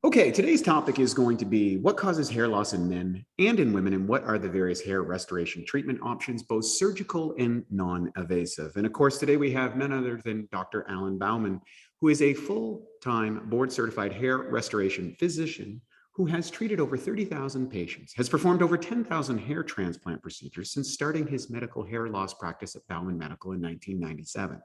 Okay, today's topic is going to be what causes hair loss in men and in women, and what are the various hair restoration treatment options, both surgical and non-invasive. And of course, today we have none other than Dr. Alan Bauman, who is a full-time board-certified hair restoration physician who has treated over 30,000 patients, has performed over 10,000 hair transplant procedures since starting his medical hair loss practice at Bauman Medical in 1997.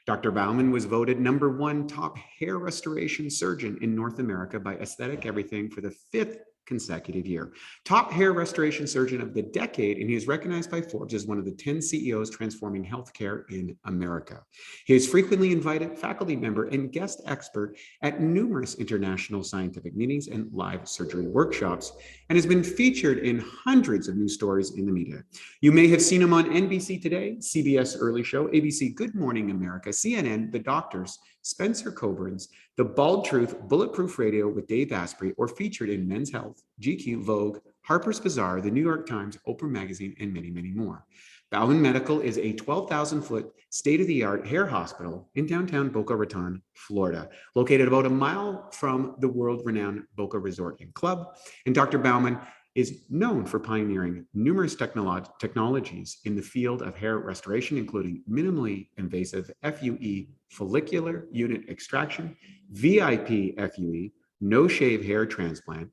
Dr. Bauman was voted #1 top hair restoration surgeon in North America by Aesthetic Everything for the 5th consecutive year. Top hair restoration surgeon of the decade, and he is recognized by Forbes as one of the 10 CEOs transforming healthcare in America. He is frequently invited faculty member and guest expert at numerous international scientific meetings and live surgery workshops, and has been featured in hundreds of news stories in the media. You may have seen him on NBC Today, CBS Early Show, ABC Good Morning America, CNN, The Doctors, Spencer Coburn's The Bald Truth, Bulletproof Radio with Dave Asprey, or featured in Men's Health, GQ, Vogue, Harper's Bazaar, The New York Times, Oprah Magazine, and many, many more. Bauman Medical is a 12,000-foot state-of-the-art hair hospital in downtown Boca Raton, Florida, located about a mile from the world-renowned Boca Resort and Club. And Dr. Bauman is known for pioneering numerous technologies in the field of hair restoration, including minimally invasive FUE Follicular Unit Extraction, VIP FUE No-Shave Hair Transplant,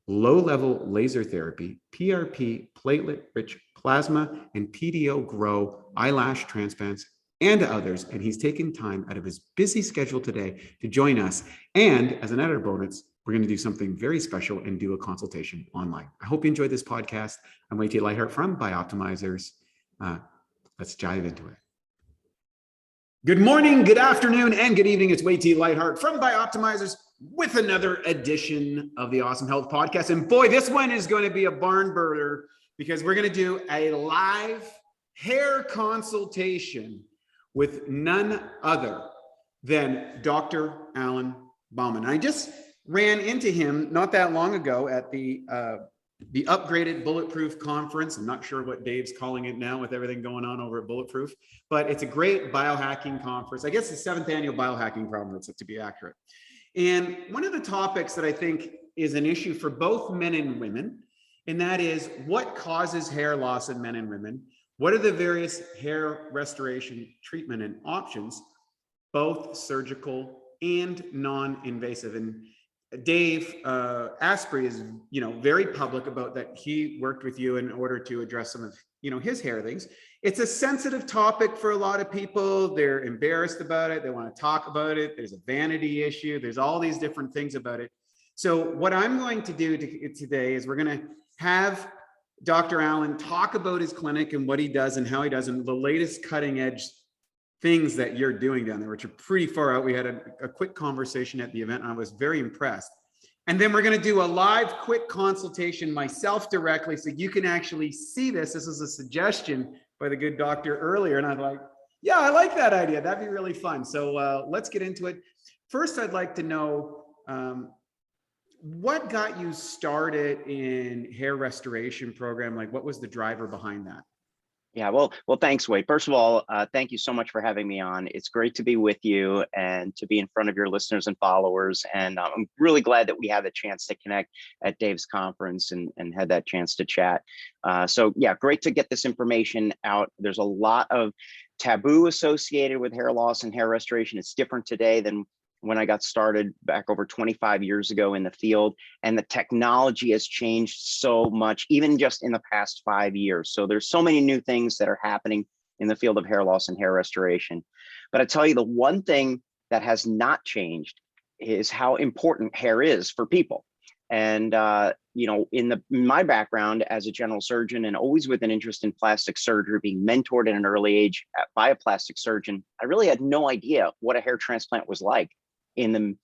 low-level laser therapy, PRP Platelet Rich Plasma, and PDOgro Eyelash Transplants, and others. And he's taken time out of his busy schedule today to join us. And as an added bonus, we're going to do something very special and do a consultation online. I hope you enjoyed this podcast. I'm Wade T. Lightheart from Bioptimizers. Let's dive into it. Good morning, good afternoon, and good evening. It's Wade T. Lightheart from Bioptimizers with another edition of the Awesome Health Podcast. And boy, this one is going to be a barn burner because we're going to do a live hair consultation with none other than Dr. Alan Bauman. I just ran into him not that long ago at the upgraded Bulletproof conference. I'm not sure what Dave's calling it now with everything going on over at Bulletproof, but it's a great biohacking conference. I guess the 7th annual biohacking conference, to be accurate. And one of the topics that I think is an issue for both men and women, and that is what causes hair loss in men and women? What are the various hair restoration treatment and options, both surgical and non-invasive? And Dave Asprey is, very public about that. He worked with you in order to address some of, his hair things. It's a sensitive topic for a lot of people. They're embarrassed about it. They want to talk about it. There's a vanity issue. There's all these different things about it. So what I'm going to do today is we're going to have Dr. Allen talk about his clinic and what he does and how he does and the latest cutting edge things that you're doing down there, which are pretty far out. We had a quick conversation at the event and I was very impressed. And then we're going to do a live quick consultation myself directly so you can actually see this. This is a suggestion by the good doctor earlier. And I'm like, yeah, I like that idea. That'd be really fun. So let's get into it. First, I'd like to know what got you started in hair restoration program? Like what was the driver behind that? Yeah, well, thanks, Wade. First of all, thank you so much for having me on. It's great to be with you and to be in front of your listeners and followers. And I'm really glad that we had the chance to connect at Dave's conference and had that chance to chat. So yeah, great to get this information out. There's a lot of taboo associated with hair loss and hair restoration. It's different today than when I got started back over 25 years ago in the field, and the technology has changed so much, even just in the past 5 years. So there's so many new things that are happening in the field of hair loss and hair restoration. But I tell you, the one thing that has not changed is how important hair is for people. And, in my background as a general surgeon and always with an interest in plastic surgery, being mentored at an early age by a plastic surgeon, I really had no idea what a hair transplant was like in the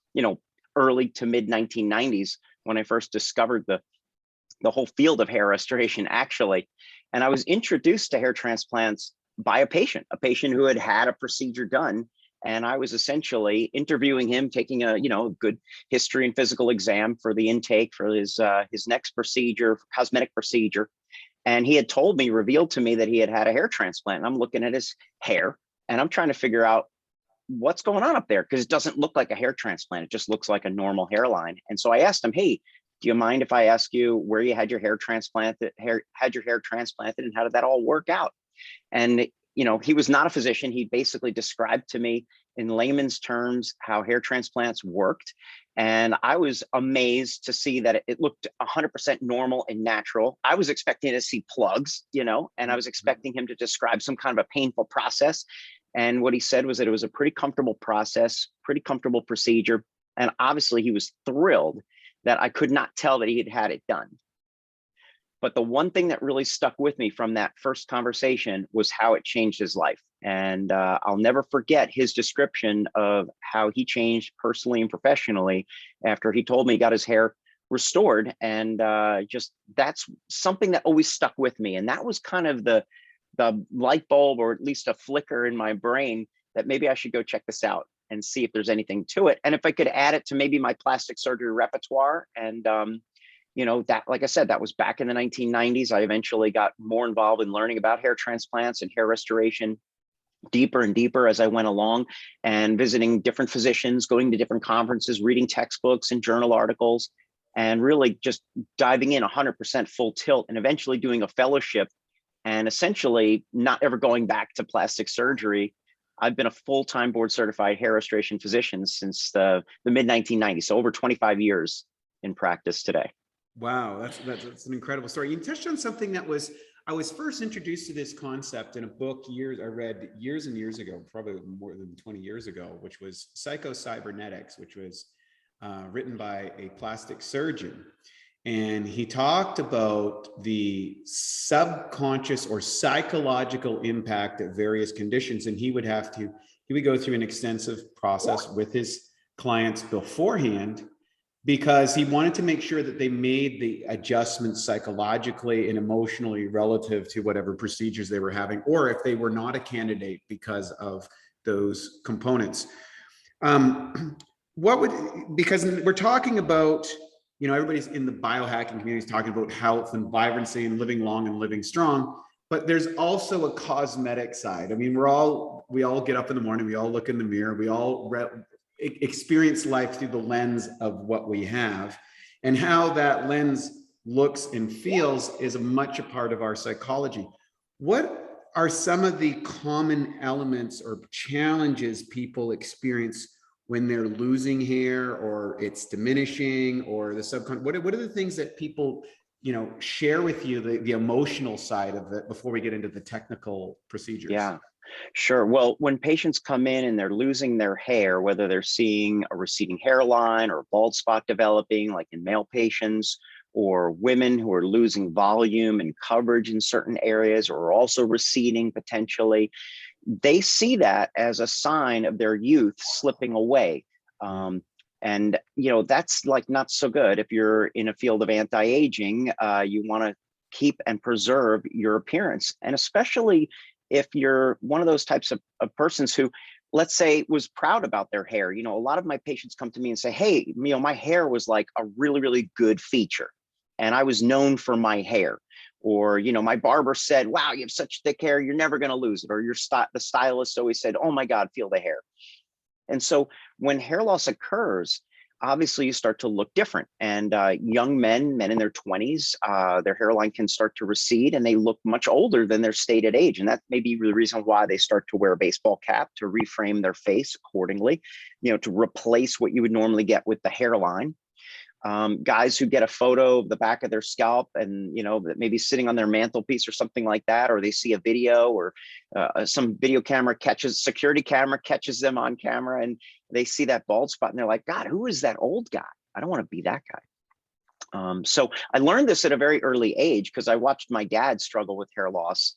early to mid 1990s when I first discovered the whole field of hair restoration, actually. And I was introduced to hair transplants by a patient who had had a procedure done. And I was essentially interviewing him, taking a good history and physical exam for the intake for his next procedure, cosmetic procedure. And he had revealed to me that he had had a hair transplant. And I'm looking at his hair and I'm trying to figure out what's going on up there? Because it doesn't look like a hair transplant. It just looks like a normal hairline. And so I asked him, hey, do you mind if I ask you where you had your hair transplanted, and how did that all work out? And, you know, he was not a physician. He basically described to me in layman's terms how hair transplants worked. And I was amazed to see that it looked 100% normal and natural. I was expecting to see plugs, you know, and I was expecting him to describe some kind of a painful process. And what he said was that it was a pretty comfortable process, pretty comfortable procedure. And obviously he was thrilled that I could not tell that he had had it done. But the one thing that really stuck with me from that first conversation was how it changed his life. And I'll never forget his description of how he changed personally and professionally after he told me he got his hair restored. And just that's something that always stuck with me. And that was kind of the light bulb, or at least a flicker in my brain, that maybe I should go check this out and see if there's anything to it. And if I could add it to maybe my plastic surgery repertoire. And you know, that, like I said, that was back in the 1990s. I eventually got more involved in learning about hair transplants and hair restoration deeper and deeper as I went along, and visiting different physicians, going to different conferences, reading textbooks and journal articles, and really just diving in 100% full tilt, and eventually doing a fellowship, and essentially not ever going back to plastic surgery. I've been a full-time board certified hair restoration physician since the mid 1990s, so over 25 years in practice today. Wow, that's an incredible story. You touched on something that I was first introduced to this concept in a book I read years and years ago, probably more than 20 years ago, which was PsychoCybernetics, which was written by a plastic surgeon. And he talked about the subconscious or psychological impact of various conditions. And he would go through an extensive process with his clients beforehand, because he wanted to make sure that they made the adjustments psychologically and emotionally relative to whatever procedures they were having, or if they were not a candidate because of those components. Because we're talking about, you know, everybody's in the biohacking community is talking about health and vibrancy and living long and living strong, but there's also a cosmetic side. I mean, we all get up in the morning, we all look in the mirror, we all experience life through the lens of what we have, and how that lens looks and feels is much a part of our psychology. What are some of the common elements or challenges people experience when they're losing hair, or it's diminishing, or the subconscious? What are the things that people, you know, share with you, the emotional side of it, before we get into the technical procedures? Yeah. Sure. Well, when patients come in and they're losing their hair, whether they're seeing a receding hairline or a bald spot developing, like in male patients, or women who are losing volume and coverage in certain areas, or also receding potentially, they see that as a sign of their youth slipping away. And, you know, that's like not so good. If you're in a field of anti-aging, you want to keep and preserve your appearance. And especially if you're one of those types of persons who, let's say, was proud about their hair. You know, a lot of my patients come to me and say, hey, you know, my hair was like a really, really good feature, and I was known for my hair. Or, you know, my barber said, wow, you have such thick hair, you're never going to lose it. Or the stylist always said, oh my God, feel the hair. And so when hair loss occurs, obviously you start to look different. And young men in their 20s, their hairline can start to recede, and they look much older than their stated age. And that may be the reason why they start to wear a baseball cap, to reframe their face accordingly, you know, to replace what you would normally get with the hairline. Guys who get a photo of the back of their scalp, and, you know, that maybe sitting on their mantelpiece or something like that, or they see a video, or some security camera catches them on camera, and they see that bald spot, and they're like, God, who is that old guy? I don't want to be that guy. So I learned this at a very early age, because I watched my dad struggle with hair loss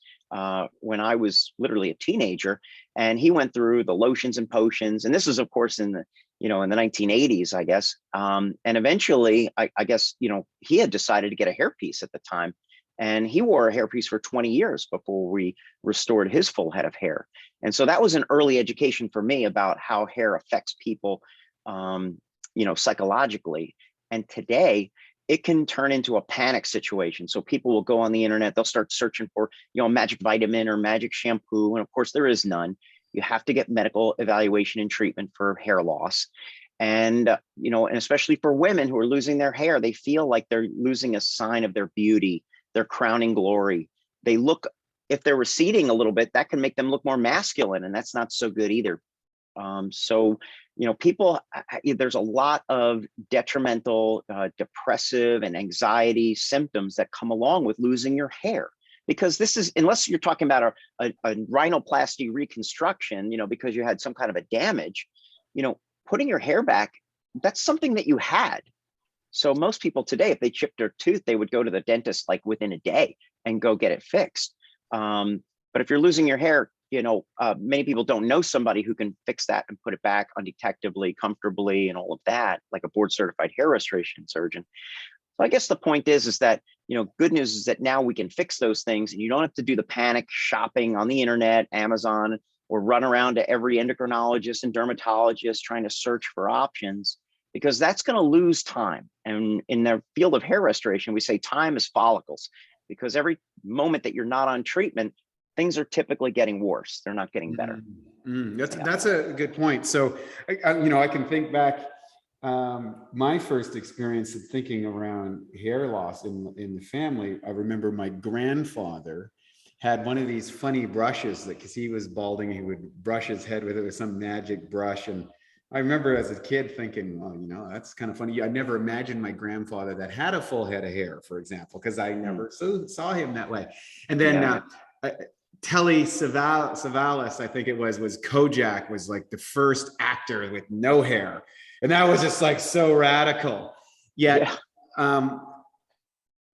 when I was literally a teenager, and he went through the lotions and potions. And this is, of course, in the 1980s, I guess. And eventually, I guess, you know, he had decided to get a hairpiece at the time, and he wore a hairpiece for 20 years before we restored his full head of hair. And so that was an early education for me about how hair affects people, you know, psychologically. And today, it can turn into a panic situation. So people will go on the internet, they'll start searching for, you know, magic vitamin or magic shampoo. And of course, there is none. You have to get medical evaluation and treatment for hair loss. And, and especially for women who are losing their hair, they feel like they're losing a sign of their beauty, their crowning glory. They look, if they're receding a little bit, that can make them look more masculine, and that's not so good either. So, people, there's a lot of detrimental, depressive and anxiety symptoms that come along with losing your hair. Because this is, unless you're talking about a rhinoplasty reconstruction, because you had some kind of a damage, putting your hair back, that's something that you had. So most people today, if they chipped their tooth, they would go to the dentist like within a day and go get it fixed. But if you're losing your hair, many people don't know somebody who can fix that and put it back undetectably, comfortably, and all of that, like a board certified hair restoration surgeon. So I guess the point is that, good news is that now we can fix those things, and you don't have to do the panic shopping on the internet, Amazon, or run around to every endocrinologist and dermatologist trying to search for options, because that's going to lose time. And in the field of hair restoration, we say time is follicles, because every moment that you're not on treatment, things are typically getting worse. They're not getting better. That's a good point. So, I can think back, my first experience of thinking around hair loss in the family. I remember my grandfather had one of these funny brushes that, because he was balding, he would brush his head with it with some magic brush. And I remember as a kid thinking, well, that's kind of funny. I never imagined my grandfather that had a full head of hair, for example, because I never saw him that way. And then Telly Savalas, I think it was Kojak, was like the first actor with no hair. And that was just like so radical. Yet,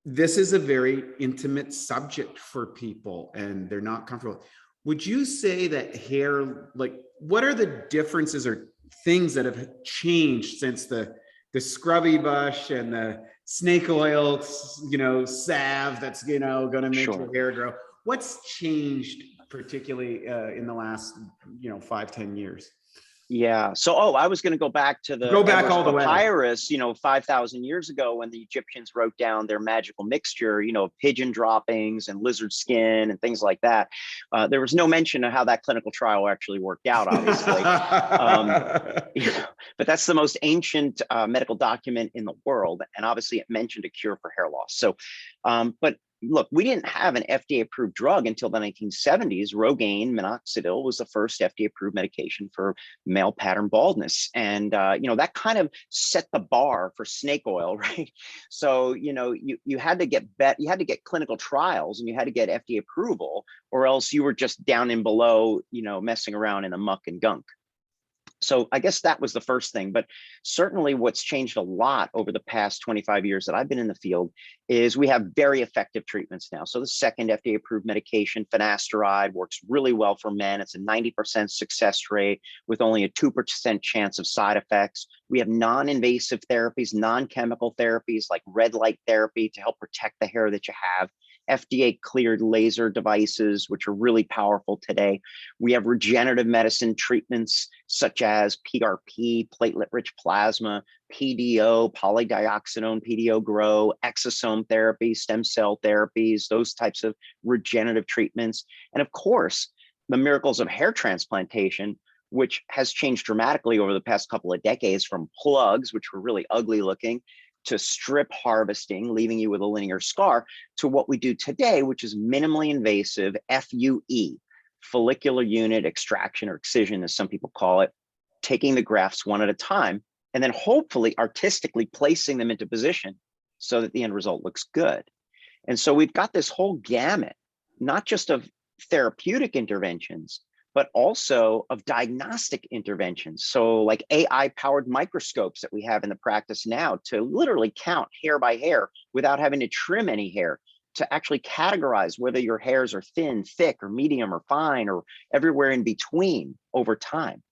this is a very intimate subject for people, and they're not comfortable. Would you say that hair, like, what are the differences or things that have changed since the scrubby brush and the snake oil, salve that's, going to make your hair grow? What's changed particularly in the last, 5-10 years? Yeah. So, I was going to go back to the all the papyrus, 5,000 years ago, when the Egyptians wrote down their magical mixture, pigeon droppings and lizard skin and things like that. There was no mention of how that clinical trial actually worked out, obviously. But that's the most ancient medical document in the world. And obviously it mentioned a cure for hair loss. So, but look, we didn't have an FDA-approved drug until the 1970s. Rogaine minoxidil was the first FDA-approved medication for male pattern baldness, and that kind of set the bar for snake oil, right? So you had to get you had to get clinical trials, and you had to get FDA approval, or else you were just down and below, messing around in the muck and gunk. So I guess that was the first thing. But certainly what's changed a lot over the past 25 years that I've been in the field is we have very effective treatments now. So the second FDA approved medication, finasteride, works really well for men. It's a 90% success rate with only a 2% chance of side effects. We have non-invasive therapies, non-chemical therapies like red light therapy to help protect the hair that you have. FDA cleared laser devices, which are really powerful today. We have regenerative medicine treatments such as PRP, Platelet Rich Plasma, PDO, polydioxanone, PDOgro, exosome therapy, stem cell therapies, those types of regenerative treatments. And of course, the miracles of hair transplantation, which has changed dramatically over the past couple of decades, from plugs, which were really ugly looking, to strip harvesting, leaving you with a linear scar, to what we do today, which is minimally invasive FUE, follicular unit extraction, or excision, as some people call it, taking the grafts one at a time, and then hopefully artistically placing them into position so that the end result looks good. And so we've got this whole gamut, not just of therapeutic interventions, but also of diagnostic interventions. So like AI-powered microscopes that we have in the practice now to literally count hair by hair without having to trim any hair, to actually categorize whether your hairs are thin, thick, or medium, or fine, or everywhere in between over time.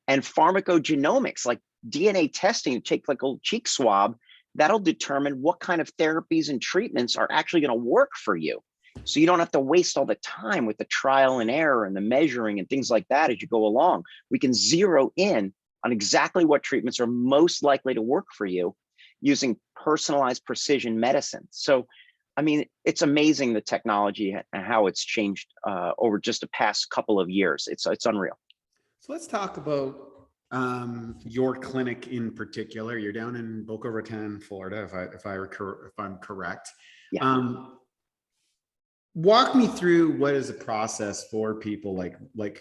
And pharmacogenomics, like DNA testing, you take like a cheek swab, that'll determine what kind of therapies and treatments are actually going to work for you. So you don't have to waste all the time with the trial and error and the measuring and things like that as you go along. We can zero in on exactly what treatments are most likely to work for you using personalized precision medicine. So, I mean, it's amazing, the technology and how it's changed over just the past couple of years. It's unreal. So let's talk about your clinic in particular. You're down in Boca Raton, Florida, if I'm correct. Yeah. Walk me through what is the process for people, like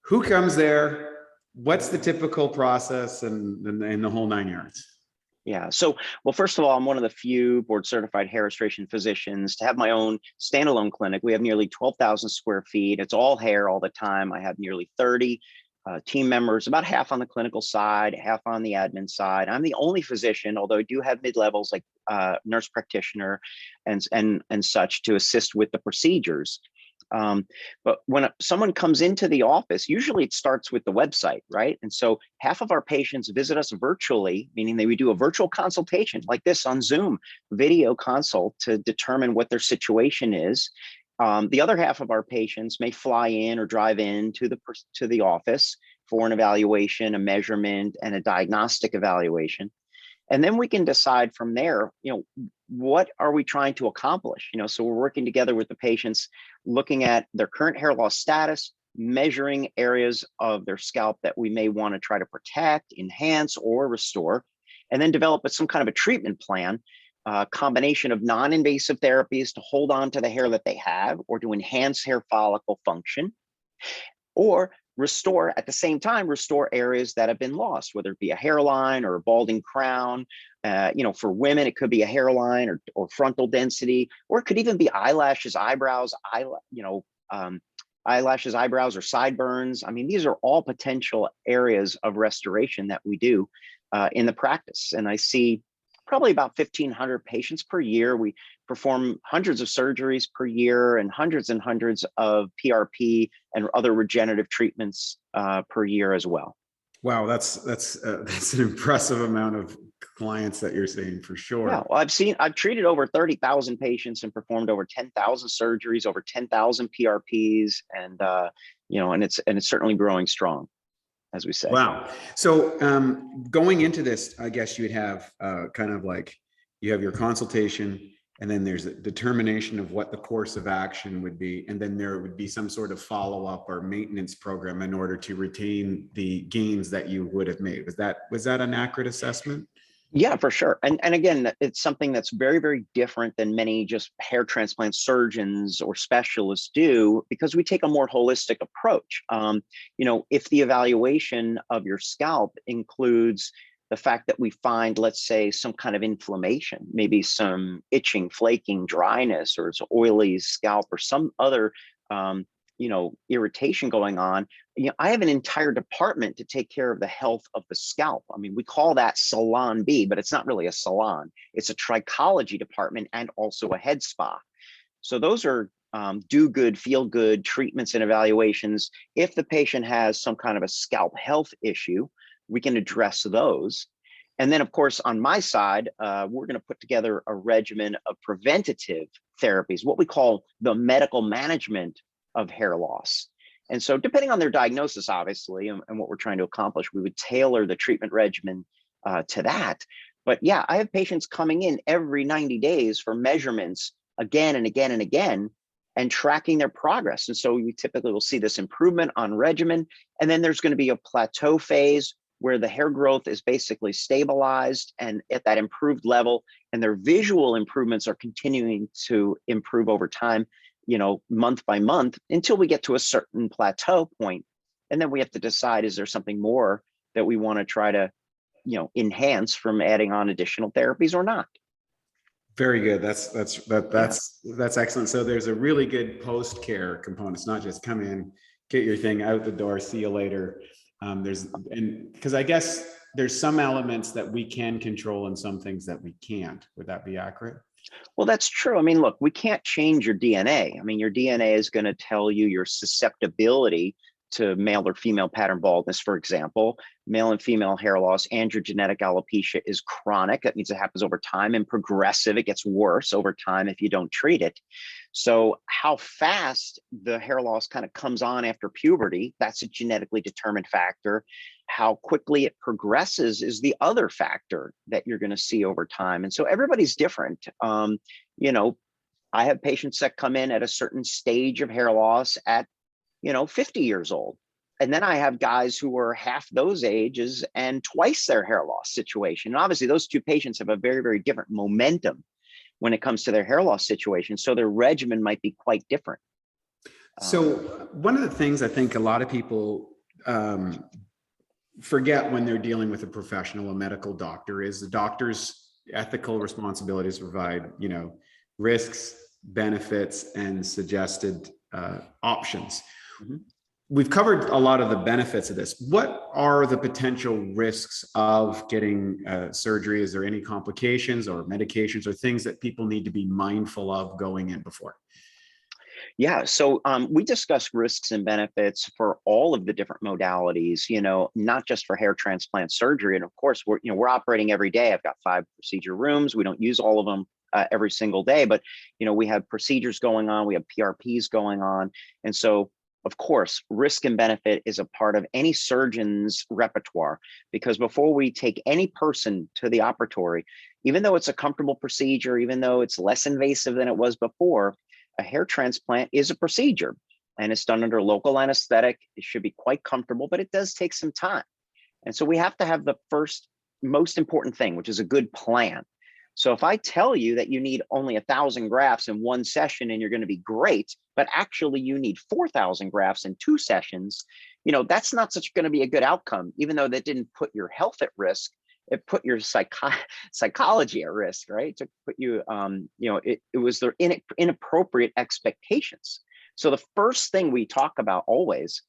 who comes there, what's the typical process, and the whole 9 yards. Yeah. So, well, first of all, I'm one of the few board certified hair restoration physicians to have my own standalone clinic. We have nearly 12,000 square feet. It's all hair all the time. I have nearly 30 team members, about half on the clinical side, half on the admin side. I'm the only physician, although I do have mid-levels like nurse practitioner and such to assist with the procedures. But when someone comes into the office, usually it starts with the website, right? And so half of our patients visit us virtually, meaning we do a virtual consultation like this on Zoom, video consult to determine what their situation is. The other half of our patients may fly in or drive in to the office for an evaluation, a measurement, and a diagnostic evaluation. And then we can decide from there, what are we trying to accomplish? So we're working together with the patients, looking at their current hair loss status, measuring areas of their scalp that we may want to try to protect, enhance, or restore, and then develop some kind of a treatment plan, a combination of non-invasive therapies to hold on to the hair that they have or to enhance hair follicle function, or at the same time, restore areas that have been lost, whether it be a hairline or a balding crown. For women, it could be a hairline or frontal density, or it could even be eyelashes, eyebrows, eyelashes, eyebrows, or sideburns. I mean, these are all potential areas of restoration that we do in the practice. And I see probably about 1,500 patients per year. We perform hundreds of surgeries per year and hundreds of PRP and other regenerative treatments per year as well. Wow, that's an impressive amount of clients that you're seeing, for sure. Yeah, well, I've treated over 30,000 patients and performed over 10,000 surgeries, over 10,000 PRPs, and it's certainly growing strong, as we say. Wow. So going into this, I guess you'd have you have your consultation, and then there's a determination of what the course of action would be. And then there would be some sort of follow-up or maintenance program in order to retain the gains that you would have made. Was that an accurate assessment? Yeah, for sure. And again, it's something that's very, very different than many just hair transplant surgeons or specialists do, because we take a more holistic approach. If the evaluation of your scalp includes the fact that we find, let's say, some kind of inflammation, maybe some itching, flaking, dryness, or it's oily scalp, or some other irritation going on, I have an entire department to take care of the health of the scalp. I mean, we call that Salon B, but it's not really a salon. It's a trichology department and also a head spa. So those are do good, feel good treatments and evaluations. If the patient has some kind of a scalp health issue, we can address those. And then, of course, on my side, we're going to put together a regimen of preventative therapies, what we call the medical management of hair loss. And so depending on their diagnosis, obviously, and what we're trying to accomplish, we would tailor the treatment regimen to that. But yeah, I have patients coming in every 90 days for measurements again and again and again, and tracking their progress. And so you typically will see this improvement on regimen. And then there's going to be a plateau phase where the hair growth is basically stabilized and at that improved level, and their visual improvements are continuing to improve over time, month by month, until we get to a certain plateau point. And then we have to decide, is there something more that we want to try to, enhance from adding on additional therapies or not? Very good. That's excellent. So there's a really good post-care component. It's not just come in, get your thing out the door, see you later. Because I guess there's some elements that we can control and some things that we can't. Would that be accurate? Well, that's true. I mean, look, we can't change your DNA. I mean, your DNA is going to tell you your susceptibility to male or female pattern baldness, for example. Male and female hair loss, androgenetic alopecia is chronic. That means it happens over time, and progressive. It gets worse over time if you don't treat it. So how fast the hair loss kind of comes on after puberty, that's a genetically determined factor. How quickly it progresses is the other factor that you're going to see over time. And so everybody's different. I have patients that come in at a certain stage of hair loss at 50 years old. And then I have guys who are half those ages and twice their hair loss situation. And obviously those two patients have a very, very different momentum when it comes to their hair loss situation. So their regimen might be quite different. So one of the things I think a lot of people forget when they're dealing with a professional, a medical doctor, is the doctor's ethical responsibility to provide, you know, risks, benefits, and suggested options. Mm-hmm. We've covered a lot of the benefits of this. What are the potential risks of getting surgery? Is there any complications or medications or things that people need to be mindful of going in before? Yeah, so we discuss risks and benefits for all of the different modalities, you know, not just for hair transplant surgery. And of course, we're operating every day. I've got 5 procedure rooms. We don't use all of them every single day, but we have procedures going on. We have PRPs going on, and so of course, risk and benefit is a part of any surgeon's repertoire, because before we take any person to the operatory, even though it's a comfortable procedure, even though it's less invasive than it was before, a hair transplant is a procedure and it's done under local anesthetic. It should be quite comfortable, but it does take some time. And so we have to have the first most important thing, which is a good plan. So if I tell you that you need only 1,000 grafts in one session and you're going to be great, but actually you need 4,000 grafts in 2 sessions, that's not such going to be a good outcome, even though that didn't put your health at risk. It put your psychology at risk, right? To put you, it was their inappropriate expectations. So the first thing we talk about always,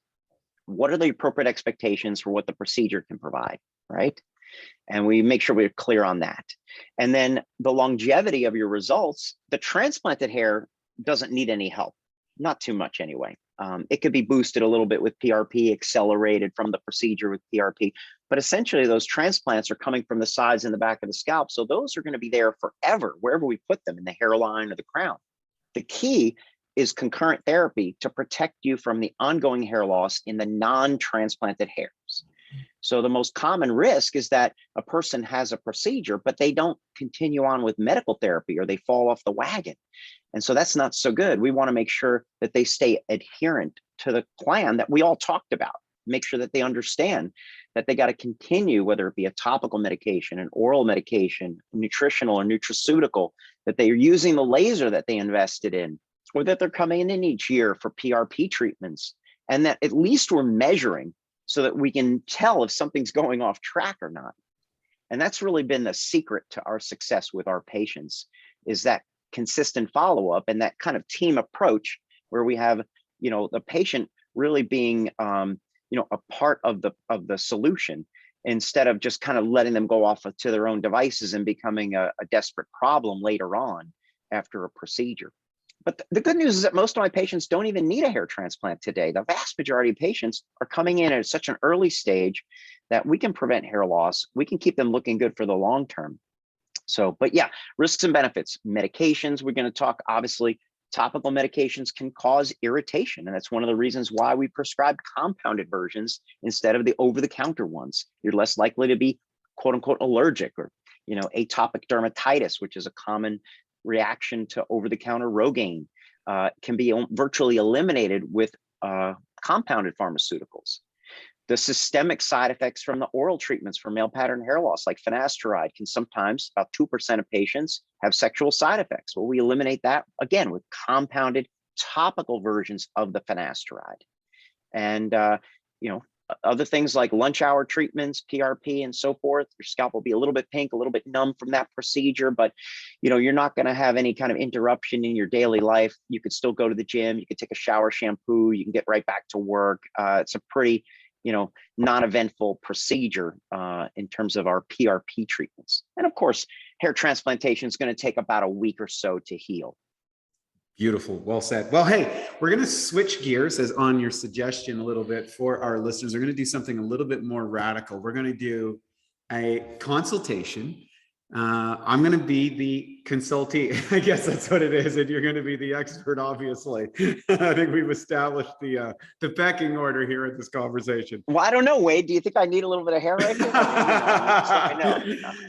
what are the appropriate expectations for what the procedure can provide, right? And we make sure we're clear on that. And then the longevity of your results, the transplanted hair doesn't need any help, not too much anyway. It could be boosted a little bit with PRP, accelerated from the procedure with PRP, but essentially those transplants are coming from the sides and the back of the scalp. So those are going to be there forever, wherever we put them, in the hairline or the crown. The key is concurrent therapy to protect you from the ongoing hair loss in the non-transplanted hairs. So the most common risk is that a person has a procedure, but they don't continue on with medical therapy, or they fall off the wagon. And so that's not so good. We want to make sure that they stay adherent to the plan that we all talked about. Make sure that they understand that they got to continue, whether it be a topical medication, an oral medication, nutritional or nutraceutical, that they are using the laser that they invested in, or that they're coming in each year for PRP treatments, and that at least we're measuring so that we can tell if something's going off track or not. And that's really been the secret to our success with our patients, is that consistent follow-up and that kind of team approach where we have, the patient really being, a part of the solution, instead of just kind of letting them go off to their own devices and becoming a desperate problem later on after a procedure. But the good news is that most of my patients don't even need a hair transplant today. The vast majority of patients are coming in at such an early stage that we can prevent hair loss. We can keep them looking good for the long term. So, but yeah, risks and benefits. Medications, we're going to talk, obviously, topical medications can cause irritation. And that's one of the reasons why we prescribe compounded versions instead of the over-the-counter ones. You're less likely to be, quote unquote, allergic, or, atopic dermatitis, which is a common reaction to over-the-counter Rogaine, can be virtually eliminated with compounded pharmaceuticals. The systemic side effects from the oral treatments for male pattern hair loss, like finasteride, can sometimes, about 2% of patients, have sexual side effects. Well, we eliminate that, again, with compounded topical versions of the finasteride. And, other things like lunch hour treatments, PRP, and so forth. Your scalp will be a little bit pink, a little bit numb from that procedure, but you're not going to have any kind of interruption in your daily life. You could still go to the gym, you could take a shower, shampoo, you can get right back to work. It's a pretty, non-eventful procedure in terms of our PRP treatments. And of course, hair transplantation is going to take about a week or so to heal. Beautiful. Well said. Well, hey, we're going to switch gears, as on your suggestion, a little bit for our listeners. We're going to do something a little bit more radical. We're going to do a consultation. I'm going to be the consultee. I guess that's what it is. And you're going to be the expert, obviously. I think we've established the pecking order here at this conversation. Well, I don't know, Wade. Do you think I need a little bit of hair right now?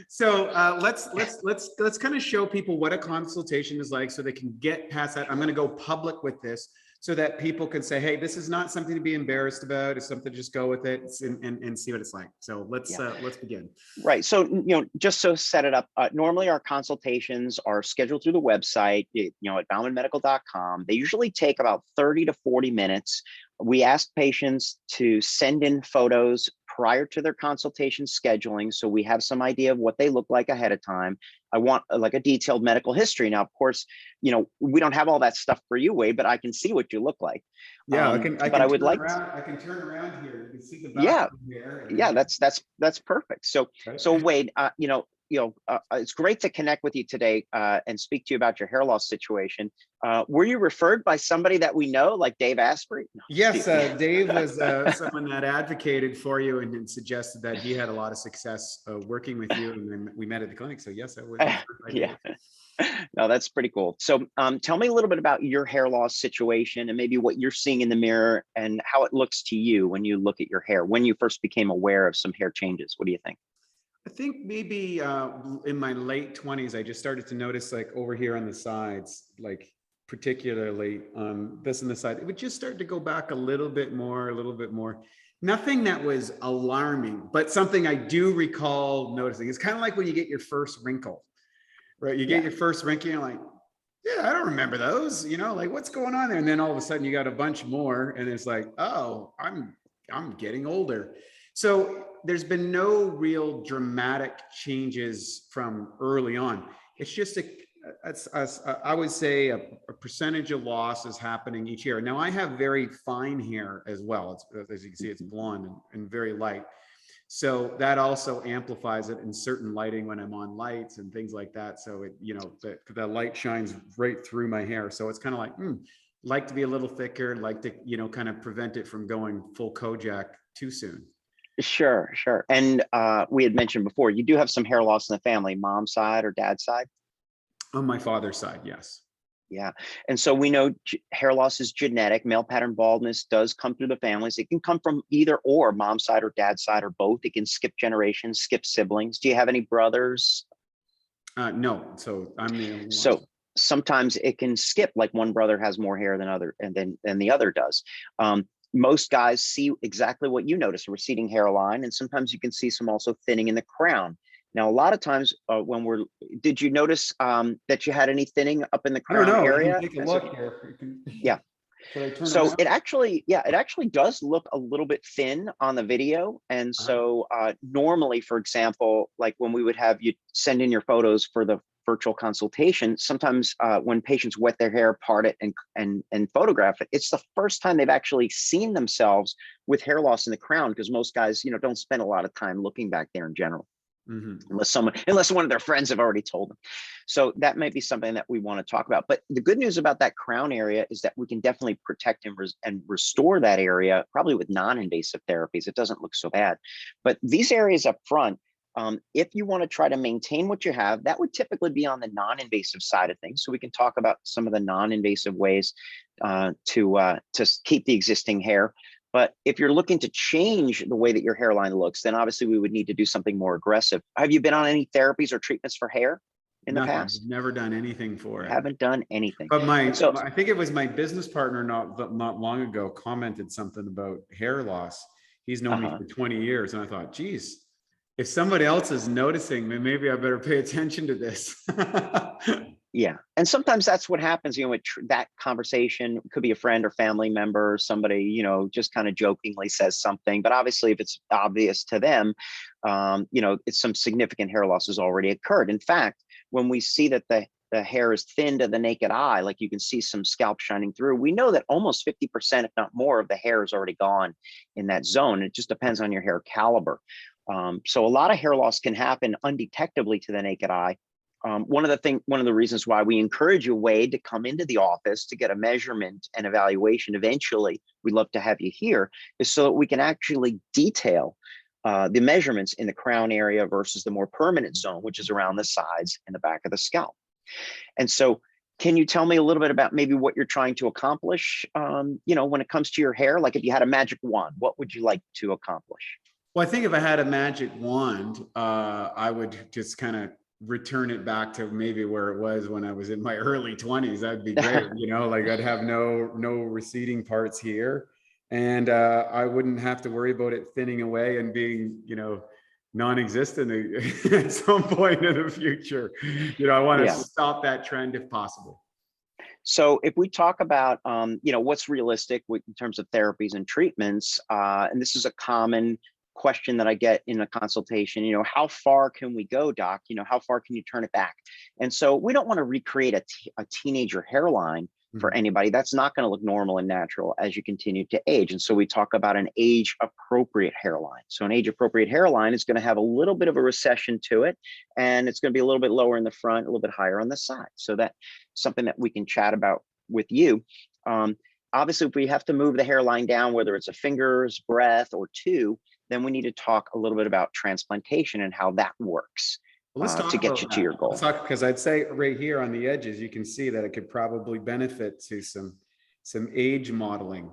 So let's kind of show people what a consultation is like, so they can get past that. I'm going to go public with this. so that people can say, hey, this is not something to be embarrassed about. It's something to just go with it and see what it's like. So let's begin. Right. So, just so set it up, normally our consultations are scheduled through the website, at baumanmedical.com. They usually take about 30 to 40 minutes. We ask patients to send in photos prior to their consultation scheduling, so we have some idea of what they look like ahead of time. I want like a detailed medical history. Now, of course, we don't have all that stuff for you, Wade, but I can see what you look like. Yeah, I can would like I can turn around here. You can see the back yeah, of the hair. yeah, that's perfect. So Wade, it's great to connect with you today and speak to you about your hair loss situation. Were you referred by somebody that we know, like Dave Asprey? No, yes, Dave was someone that advocated for you and suggested that he had a lot of success working with you, and then we met at the clinic. So yes, I was referred by Dave. No, that's pretty cool. So tell me a little bit about your hair loss situation and maybe what you're seeing in the mirror and how it looks to you when you look at your hair, when you first became aware of some hair changes. What do you think? I think maybe in my late 20s, I just started to notice, like over here on the sides, like particularly this on the side, it would just start to go back a little bit more. Nothing that was alarming, but something I do recall noticing. It's kind of like when you get your first wrinkle, right? You get your first wrinkle, you're like, yeah, I don't remember those, like what's going on there? And then all of a sudden you got a bunch more and it's like, oh, I'm getting older. So there's been no real dramatic changes from early on. It's just I would say a percentage of loss is happening each year. Now I have very fine hair as well. It's, as you can see, it's blonde and very light. So that also amplifies it in certain lighting when I'm on lights and things like that. So it, the light shines right through my hair. So it's kind of like to be a little thicker, like to, kind of prevent it from going full Kojak too soon. Sure. And we had mentioned before, you do have some hair loss in the family, mom's side or dad's side? On my father's side, yes. Yeah. And so we know hair loss is genetic. Male pattern baldness does come through the families. It can come from either or, mom's side or dad's side or both. It can skip generations, skip siblings. Do you have any brothers? No. So I'm the only one. So sometimes it can skip, like one brother has more hair than the other does. Most guys see exactly what you notice, a receding hairline, and sometimes you can see some also thinning in the crown. Now, a lot of times did you notice that you had any thinning up in the crown area? Take a look here. Yeah. So it actually does look a little bit thin on the video. And so normally, for example, like when we would have you send in your photos for the virtual consultation, sometimes when patients wet their hair, part it and photograph it, it's the first time they've actually seen themselves with hair loss in the crown, because most guys, don't spend a lot of time looking back there in general. Unless one of their friends have already told them. So that might be something that we want to talk about. But the good news about that crown area is that we can definitely protect and restore that area, probably with non-invasive therapies. It doesn't look so bad. But these areas up front, if you want to try to maintain what you have, that would typically be on the non-invasive side of things. So we can talk about some of the non-invasive ways to keep the existing hair. But if you're looking to change the way that your hairline looks, then obviously we would need to do something more aggressive. Have you been on any therapies or treatments for hair in the past? Never done anything for it. Haven't done anything. But I think it was my business partner not long ago commented something about hair loss. He's known me for 20 years. And I thought, geez, if somebody else is noticing, then maybe I better pay attention to this. Yeah. And sometimes that's what happens, that conversation could be a friend or family member, or somebody, just kind of jokingly says something. But obviously, if it's obvious to them, it's some significant hair loss has already occurred. In fact, when we see that the hair is thin to the naked eye, like you can see some scalp shining through, we know that almost 50%, if not more, of the hair is already gone in that zone. It just depends on your hair caliber. So a lot of hair loss can happen undetectably to the naked eye. One of the reasons why we encourage you, Wade, to come into the office to get a measurement and evaluation, eventually, we'd love to have you here, is so that we can actually detail the measurements in the crown area versus the more permanent zone, which is around the sides and the back of the scalp. And so can you tell me a little bit about maybe what you're trying to accomplish, when it comes to your hair? Like if you had a magic wand, what would you like to accomplish? Well, I think if I had a magic wand, I would just kind of return it back to maybe where it was when I was in my early 20s. That'd be great. Like I'd have no receding parts here, and I wouldn't have to worry about it thinning away and being, non-existent at some point in the future. I want to stop that trend if possible. So if we talk about, what's realistic in terms of therapies and treatments, and this is a common question that I get in a consultation, how far can we go, doc? How far can you turn it back? And so we don't want to recreate a teenager hairline for anybody. That's not going to look normal and natural as you continue to age. And so we talk about an age appropriate hairline. So an age appropriate hairline is going to have a little bit of a recession to it, and it's going to be a little bit lower in the front, a little bit higher on the side. So that's something that we can chat about with you. Obviously, if we have to move the hairline down, whether it's a finger's breadth or two, then we need to talk a little bit about transplantation and how that works. Let's talk to get you to your goal. Let's talk, because I'd say right here on the edges, you can see that it could probably benefit to some age modeling.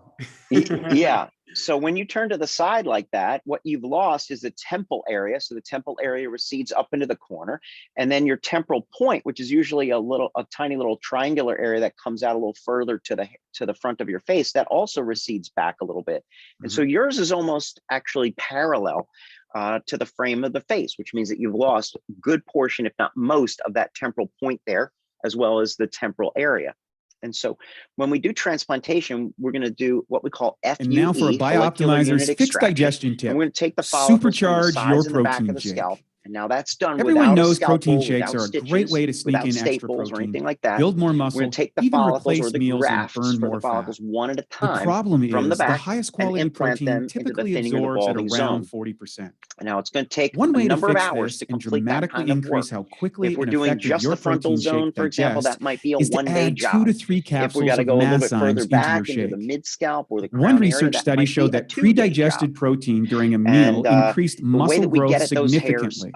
Yeah. So when you turn to the side like that, what you've lost is the temple area. So the temple area recedes up into the corner, and then your temporal point, which is usually a tiny little triangular area that comes out a little further to the front of your face, that also recedes back a little bit. And so yours is almost actually parallel to the frame of the face, which means that you've lost a good portion, if not most, of that temporal point there, as well as the temporal area. And so when we do transplantation, we're going to do what we call FUE, and now for a Bioptimizers fixed digestion tip. And we're going to take the follicles from the supercharge sides your and the back of protein the shake. scalp. And now that's done Everyone without knows a scalpel, protein shakes without are a stitches, great way to sneak without in extra staples or protein, anything like that. build more We're muscle, going to take the even follicles replace or the meals and grafts burn for more the follicles fat. one at a The time problem from the is the back highest and quality implant protein them into the typically thinning or the absorbs at balding around zone. 40%. Now it's going to take One a way to number of fix hours this to and complete that dramatically kind of increase work. how quickly If we're and doing effective just your the frontal protein zone, shake for example, digests that might be a is to one-day add 2 job. to 3 If we capsules got to of go a little bit Masszymes further into back your into the shake. mid-scalp or the One crown area, research that study might be showed a that 2-day job. pre-digested protein during a And meal increased the way muscle that we growth get at those hairs significantly.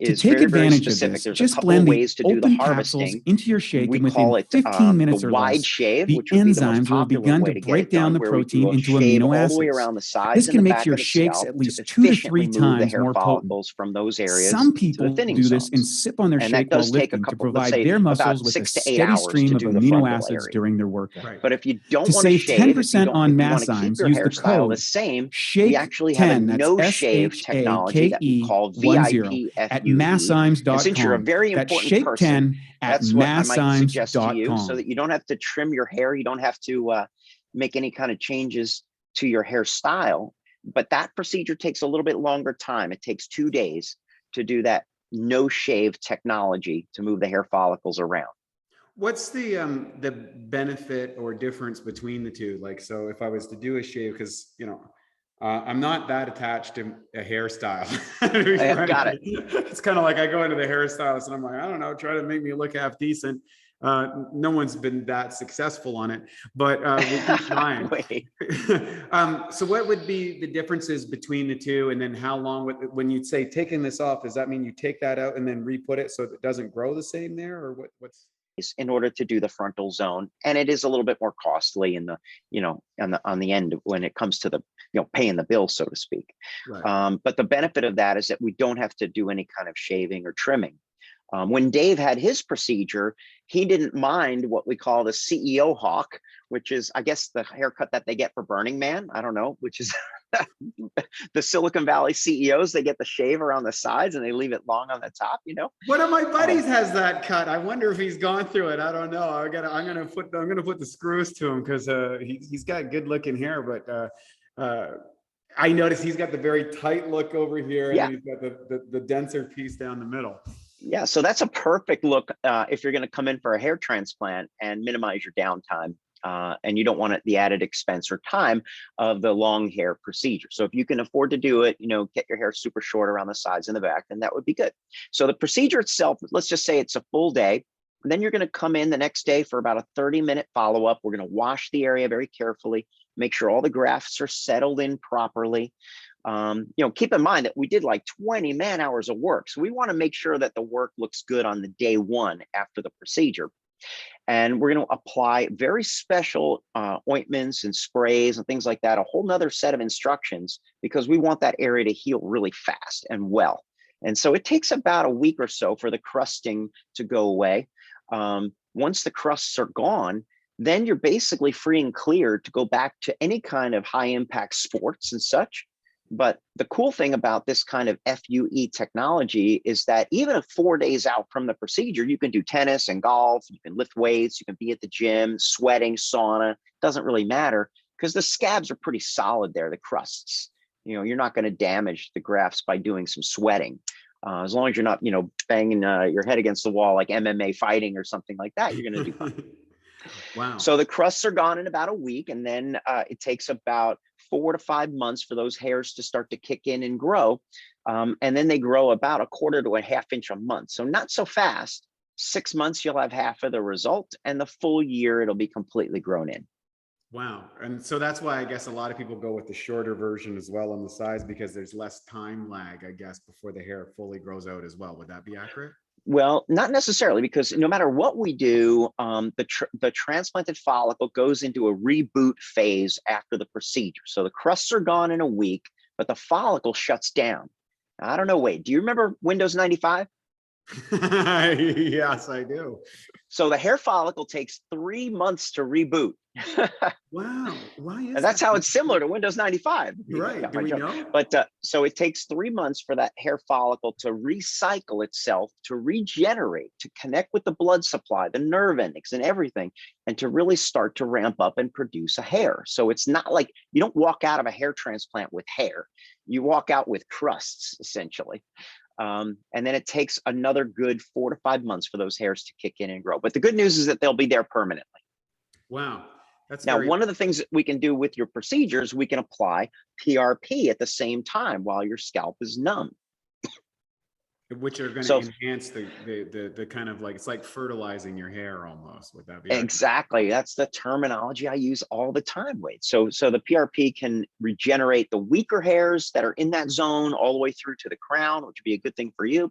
is To take very, very advantage of specific. this, There's a just couple of blend the ways to do the open capsules harvesting. into your shake, We and within call it 15 minutes the or wide less, shave, the which would be the most enzymes will have popular begun way to to get break it down done, the where we do protein a into shave amino all the way acids. around the sides This and can the make back your of the shakes scalp at to least 2 to 3 efficiently move the times hair more potent. follicles from those areas Some to the people thinning do this and zones. sip on their And that shake while does take a lifting to couple, let's provide say their about muscles with a 6 to 8 steady hours stream to of do the amino frontal acids area. during their workout. Right. But if you don't To want to save shave, if you 10% on want to keep Masszymes, your use the hairstyle the code same, we actually have a SHAKE10, that's no-shave technology that we call SHAKE10 at VIPFUE. And since you're a Masszymes.com. very That's important person, SHAKE10 at that's what I might suggest to you, so Masszymes.com. that you don't have to trim your hair, you don't have to make any kind of changes to your hairstyle. But that procedure takes a little bit longer time. It takes 2 days to do that no-shave technology to move the hair follicles around. What's the benefit or difference between the two? Like, so if I was to do a shave, because I'm not that attached to a hairstyle. Got it. It's kind of like I go into the hairstylist and I'm like, I don't know, try to make me look half decent. No one's been that successful on it, but we keep trying. So what would be the differences between the two? And then how long, when you say taking this off, does that mean you take that out and then re-put it so it doesn't grow the same there, or what's? In order to do the frontal zone, and it is a little bit more costly in the on the end when it comes to the paying the bill, so to speak. Right. But the benefit of that is that we don't have to do any kind of shaving or trimming. When Dave had his procedure, he didn't mind what we call the CEO hawk, which is, I guess, the haircut that they get for Burning Man. I don't know, which is the Silicon Valley CEOs. They get the shave around the sides and they leave it long on the top. One of my buddies has that cut. I wonder if he's gone through it. I don't know. I'm gonna put the screws to him because he's got good looking hair, but I noticed he's got the very tight look over here, and he's got the denser piece down the middle. Yeah, so that's a perfect look if you're going to come in for a hair transplant and minimize your downtime, and you don't want the added expense or time of the long hair procedure. So if you can afford to do it, get your hair super short around the sides and the back, then that would be good. So the procedure itself, let's just say it's a full day. And then you're going to come in the next day for about a 30-minute follow-up. We're going to wash the area very carefully, make sure all the grafts are settled in properly. Keep in mind that we did like 20 man hours of work. So we want to make sure that the work looks good on the day one after the procedure. And we're going to apply very special ointments and sprays and things like that, a whole nother set of instructions, because we want that area to heal really fast and well. And so it takes about a week or so for the crusting to go away. Once the crusts are gone, then you're basically free and clear to go back to any kind of high impact sports and such. But the cool thing about this kind of FUE technology is that even if 4 days out from the procedure, you can do tennis and golf, you can lift weights, you can be at the gym, sweating, sauna, doesn't really matter because the scabs are pretty solid there, the crusts. You're not going to damage the grafts by doing some sweating. As long as you're not, banging your head against the wall like MMA fighting or something like that, you're going to do fine. Wow. So the crusts are gone in about a week, and then it takes about 4 to 5 months for those hairs to start to kick in and grow. And then they grow about 1/4 to 1/2 inch a month. So not so fast. 6 months, you'll have half of the result, and the full year, it'll be completely grown in. Wow. And so that's why I guess a lot of people go with the shorter version as well on the size, because there's less time lag, I guess, before the hair fully grows out as well. Would that be accurate? Well, not necessarily, because no matter what we do, the transplanted follicle goes into a reboot phase after the procedure. So the crusts are gone in a week, but the follicle shuts down. Now, I don't know, Wade, do you remember Windows 95? Yes, I do. So the hair follicle takes 3 months to reboot. Wow. Why is And that's that? how it's similar to Windows 95. Right. Do we know? But so it takes 3 months for that hair follicle to recycle itself, to regenerate, to connect with the blood supply, the nerve endings and everything, and to really start to ramp up and produce a hair. So it's not like you don't walk out of a hair transplant with hair. You walk out with crusts, essentially. And then it takes another good 4 to 5 months for those hairs to kick in and grow. But the good news is that they'll be there permanently. Wow. That's now, one of the things that we can do with your procedures, we can apply PRP at the same time while your scalp is numb. Which are going to enhance the kind of like, it's like fertilizing your hair almost. Would that be exactly? That's the terminology I use all the time, Wade. So the PRP can regenerate the weaker hairs that are in that zone all the way through to the crown, which would be a good thing for you.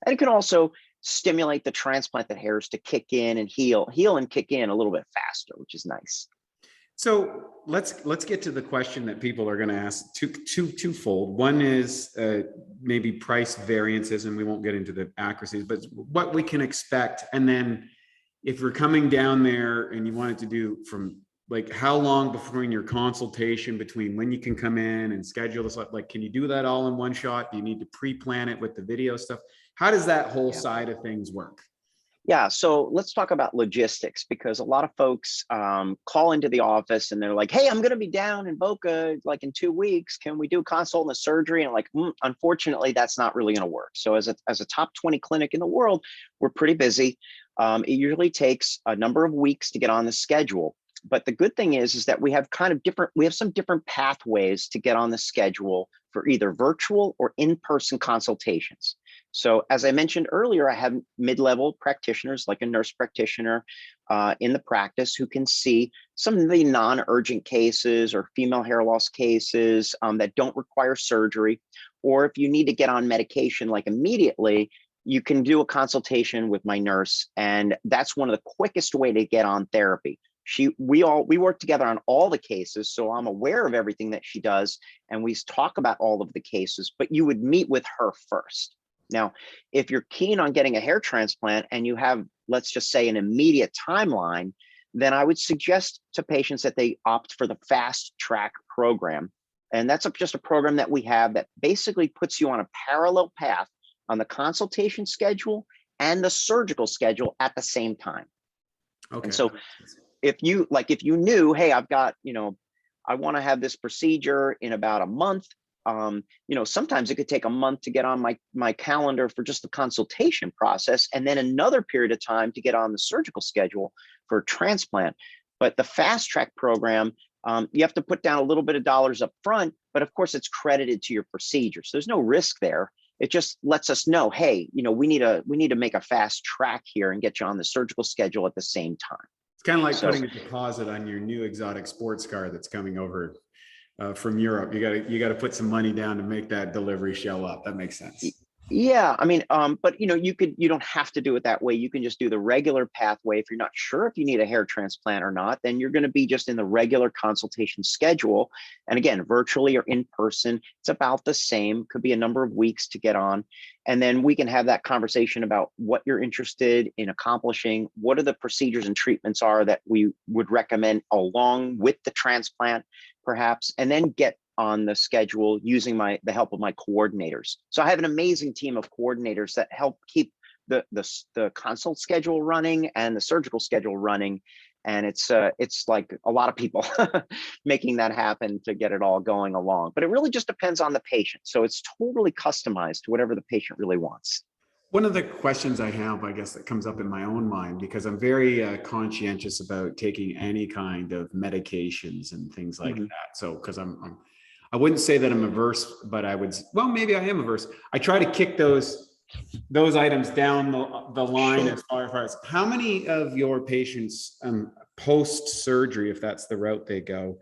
And it can also stimulate the transplanted hairs to kick in and heal and kick in a little bit faster, which is nice. So let's get to the question that people are going to ask twofold. One is maybe price variances, and we won't get into the accuracies, but what we can expect. And then if you're coming down there and you wanted to do from like how long between your consultation, between when you can come in and schedule this, like, can you do that all in one shot? Do you need to pre-plan it with the video stuff? How does that whole side of things work? Yeah, so let's talk about logistics, because a lot of folks call into the office and they're like, hey, I'm going to be down in Boca like in 2 weeks. Can we do a consult and a surgery? And I'm like, unfortunately, that's not really going to work. So as a top 20 clinic in the world, we're pretty busy. It usually takes a number of weeks to get on the schedule. But the good thing is that we have some different pathways to get on the schedule for either virtual or in-person consultations. So as I mentioned earlier, I have mid-level practitioners like a nurse practitioner in the practice who can see some of the non-urgent cases or female hair loss cases that don't require surgery. Or if you need to get on medication like immediately, you can do a consultation with my nurse. And that's one of the quickest way to get on therapy. We work together on all the cases, so I'm aware of everything that she does, and we talk about all of the cases, but you would meet with her first. Now, if you're keen on getting a hair transplant and you have, let's just say, an immediate timeline, then I would suggest to patients that they opt for the fast track program. And that's just a program that we have that basically puts you on a parallel path on the consultation schedule and the surgical schedule at the same time. Okay. And so if you knew, hey, I've got, I want to have this procedure in about a month. Sometimes it could take a month to get on my calendar for just the consultation process, and then another period of time to get on the surgical schedule for a transplant. But the fast track program, you have to put down a little bit of dollars up front, but of course it's credited to your procedure. So there's no risk there. It just lets us know, hey, we need to make a fast track here and get you on the surgical schedule at the same time. It's kind of like putting a deposit on your new exotic sports car that's coming over from Europe. You got to put some money down to make that delivery show up. That makes sense. Yeah, I mean, but you don't have to do it that way. You can just do the regular pathway. If you're not sure if you need a hair transplant or not, then you're going to be just in the regular consultation schedule. And again, virtually or in person, it's about the same. Could be a number of weeks to get on. And then we can have that conversation about what you're interested in accomplishing, what are the procedures and treatments are that we would recommend along with the transplant, perhaps, and then get on the schedule using the help of my coordinators. So I have an amazing team of coordinators that help keep the consult schedule running and the surgical schedule running. And it's like a lot of people making that happen to get it all going along. But it really just depends on the patient. So it's totally customized to whatever the patient really wants. One of the questions I have, I guess, that comes up in my own mind, because I'm very conscientious about taking any kind of medications and things like that. So, because I wouldn't say that I'm averse, but well, maybe I am averse. I try to kick those items down the line. Sure. As far as how many of your patients post-surgery, if that's the route they go,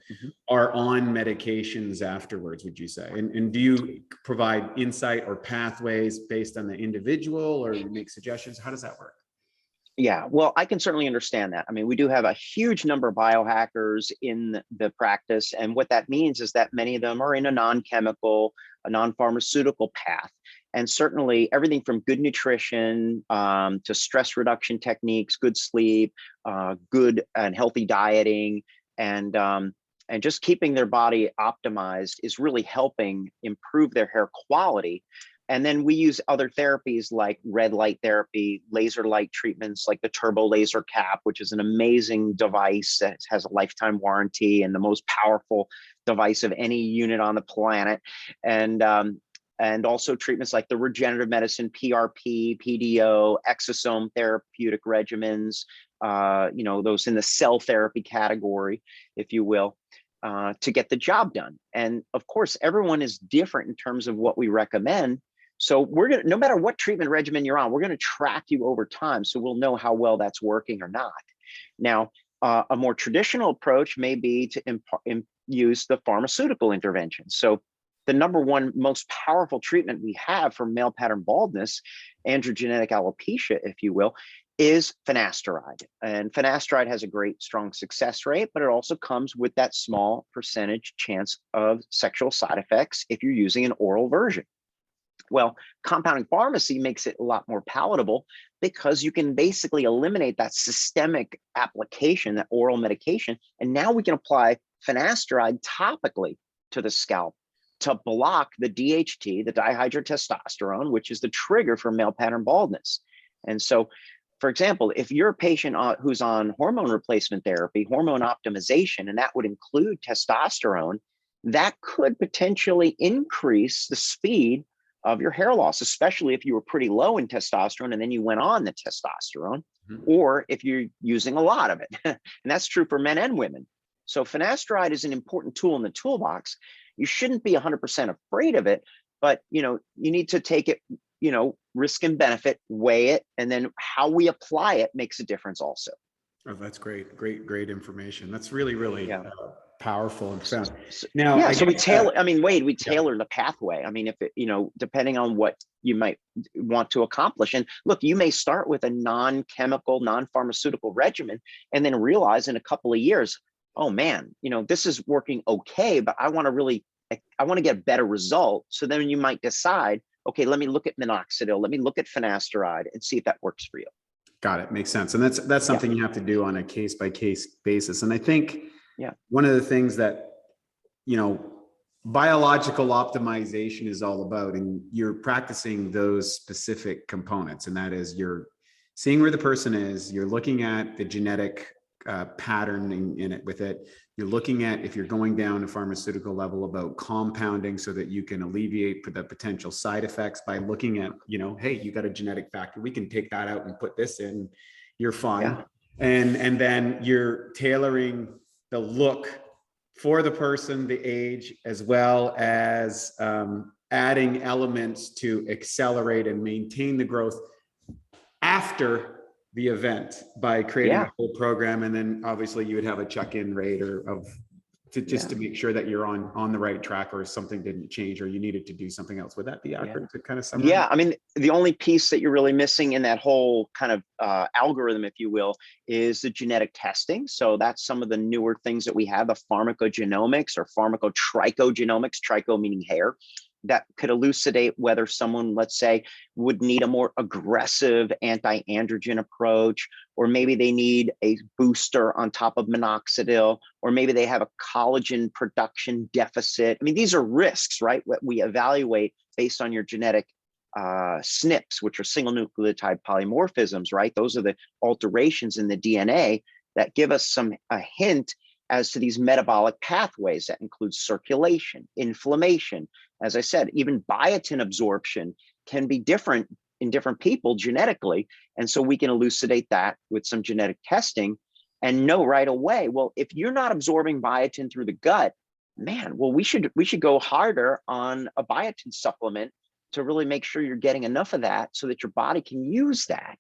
are on medications afterwards, would you say? And do you provide insight or pathways based on the individual, or you make suggestions? How does that work? Yeah, well, I can certainly understand that. I mean, we do have a huge number of biohackers in the practice. And what that means is that many of them are in a non-chemical, a non-pharmaceutical path. And certainly everything from good nutrition to stress reduction techniques, good sleep, good and healthy dieting, and just keeping their body optimized is really helping improve their hair quality. And then we use other therapies like red light therapy, laser light treatments like the turbo laser cap, which is an amazing device that has a lifetime warranty and the most powerful device of any unit on the planet. And also treatments like the regenerative medicine, PRP, PDO, exosome therapeutic regimens, those in the cell therapy category, if you will. To get the job done. And of course, everyone is different in terms of what we recommend. So we're going to, no matter what treatment regimen you're on, we're going to track you over time. So we'll know how well that's working or not. Now, a more traditional approach may be to use the pharmaceutical intervention. So the number one most powerful treatment we have for male pattern baldness, androgenetic alopecia, if you will, is finasteride. And finasteride has a great, strong success rate, but it also comes with that small percentage chance of sexual side effects if you're using an oral version. Well, compounding pharmacy makes it a lot more palatable because you can basically eliminate that systemic application, that oral medication, and now we can apply finasteride topically to the scalp to block the DHT, the dihydrotestosterone, which is the trigger for male pattern baldness. And so, for example, if you're a patient who's on hormone replacement therapy, hormone optimization, and that would include testosterone, that could potentially increase the speed of your hair loss, especially if you were pretty low in testosterone and then you went on the testosterone, or if you're using a lot of it. And that's true for men and women. So finasteride is an important tool in the toolbox. You shouldn't be 100% afraid of it, but you need to take it, risk and benefit, weigh it, and then how we apply it makes a difference also. Oh, that's great. Great information. That's really powerful and profound. Now, yeah, so we tailor, Wade, we tailor the pathway. I mean, if it, depending on what you might want to accomplish. And look, you may start with a non-chemical, non-pharmaceutical regimen and then realize in a couple of years, oh man, this is working okay, but I want to get a better result. So then you might decide, okay, let me look at minoxidil, let me look at finasteride and see if that works for you. Got it. Makes sense. And that's something you have to do on a case-by-case basis. And I think one of the things that, biological optimization is all about, and you're practicing those specific components, and that is you're seeing where the person is, you're looking at the genetic pattern in it with it. You're looking at, if you're going down a pharmaceutical level, about compounding so that you can alleviate the potential side effects by looking at, hey, you got a genetic factor, we can take that out and put this in, you're fine. Yeah. And then you're tailoring the look for the person, the age, as well as adding elements to accelerate and maintain the growth after the event by creating a whole program. And then obviously you would have a check-in rate of to make sure that you're on the right track, or something didn't change or you needed to do something else. Would that be accurate to kind of summarize? Yeah, I mean, the only piece that you're really missing in that whole kind of algorithm, if you will, is the genetic testing. So that's some of the newer things that we have, the pharmacogenomics or pharmacotrichogenomics, tricho meaning hair, that could elucidate whether someone, let's say, would need a more aggressive anti-androgen approach, or maybe they need a booster on top of minoxidil, or maybe they have a collagen production deficit. I mean, these are risks, right? What we evaluate based on your genetic SNPs, which are single nucleotide polymorphisms, right? Those are the alterations in the DNA that give us a hint as to these metabolic pathways that include circulation, inflammation. As I said, even biotin absorption can be different in different people genetically. And so we can elucidate that with some genetic testing and know right away, well, if you're not absorbing biotin through the gut, man, well, we should go harder on a biotin supplement to really make sure you're getting enough of that so that your body can use that.